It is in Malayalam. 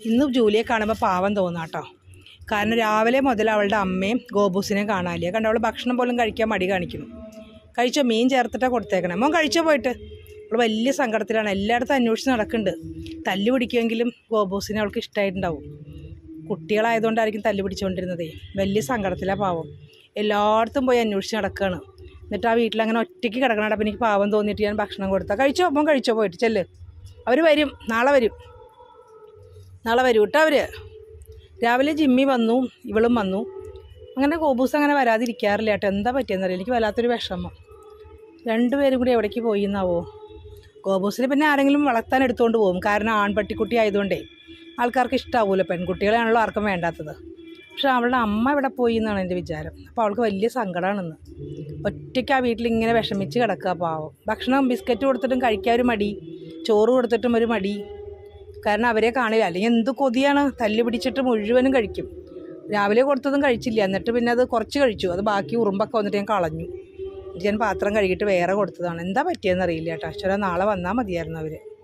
ഇന്ന് ജൂലിയെ കാണുമ്പോൾ പാവം തോന്നാട്ടോ. കാരണം രാവിലെ മുതൽ അവളുടെ അമ്മയും ഗോബൂസിനെ കാണാനില്ല. കണ്ട അവൾ ഭക്ഷണം പോലും കഴിക്കാൻ മടി കാണിക്കുന്നു. കഴിച്ചോ, മീൻ ചേർത്തിട്ടാണ് കൊടുത്തേക്കണേ. മോൻ കഴിച്ചോ പോയിട്ട്. അവൾ വലിയ സങ്കടത്തിലാണ്. എല്ലായിടത്തും അന്വേഷിച്ച് നടക്കുന്നുണ്ട്. തല്ല് പിടിക്കുമെങ്കിലും ഗോബൂസിനെ അവൾക്ക് ഇഷ്ടമായിട്ടുണ്ടാവും. കുട്ടികളായതുകൊണ്ടായിരിക്കും തല്ല് പിടിച്ചുകൊണ്ടിരുന്നതേ. വലിയ സങ്കടത്തിലാണ് പാവം. എല്ലായിടത്തും പോയി അന്വേഷിച്ച് നടക്കുകയാണ്. എന്നിട്ട് ആ വീട്ടിലങ്ങനെ ഒറ്റയ്ക്ക് കിടക്കണം. അപ്പം എനിക്ക് പാവം തോന്നിയിട്ട് ഞാൻ ഭക്ഷണം കൊടുത്താൽ കഴിച്ചോ, മോൻ കഴിച്ചോ പോയിട്ട് ചെല്ല്. അവർ വരും, നാളെ വരും കേട്ടോ. അവർ രാവിലെ ജിമ്മി വന്നു, ഇവളും വന്നു. അങ്ങനെ ഗോബൂസ് അങ്ങനെ വരാതിരിക്കാറില്ല കേട്ടോ. എന്താ പറ്റിയെന്നറിയില്ല, എനിക്ക് വല്ലാത്തൊരു വിഷമം. രണ്ടുപേരും കൂടി എവിടേക്ക് പോയി എന്നാവോ. ഗോബൂസിന് പിന്നെ ആരെങ്കിലും വളർത്താൻ എടുത്തുകൊണ്ട് പോകും. കാരണം ആൺപട്ടിക്കുട്ടി ആയതുകൊണ്ടേ ആൾക്കാർക്ക് ഇഷ്ടമാവുമല്ലോ. പെൺകുട്ടികളെയാണല്ലോ ആർക്കും വേണ്ടാത്തത്. പക്ഷെ അവളുടെ അമ്മ ഇവിടെ പോയി എന്നാണ് എൻ്റെ വിചാരം. അപ്പോൾ അവൾക്ക് വലിയ സങ്കടമാണെന്ന്. ഒറ്റയ്ക്ക് ആ വീട്ടിൽ ഇങ്ങനെ വിഷമിച്ച് കിടക്കുക പാവം. ഭക്ഷണം ബിസ്ക്കറ്റ് കൊടുത്തിട്ടും കഴിക്കാൻ ഒരു മടി, ചോറ് കൊടുത്തിട്ടും ഒരു മടി. കാരണം അവരെ കാണില്ല. അല്ലെങ്കിൽ എന്ത് കൊതിയാണ്, തല്ല് പിടിച്ചിട്ട് മുഴുവനും കഴിക്കും. രാവിലെ കൊടുത്തതും കഴിച്ചില്ല. എന്നിട്ട് പിന്നെ അത് കുറച്ച് കഴിച്ചു. അത് ബാക്കി ഉറുമ്പൊക്കെ വന്നിട്ട് ഞാൻ കളഞ്ഞു. ഞാൻ പാത്രം കഴുകിയിട്ട് വേറെ കൊടുത്തതാണ്. എന്താ പറ്റിയെന്നറിയില്ല കേട്ടോ. അശ്വര നാളെ വന്നാൽ മതിയായിരുന്നു അവർ.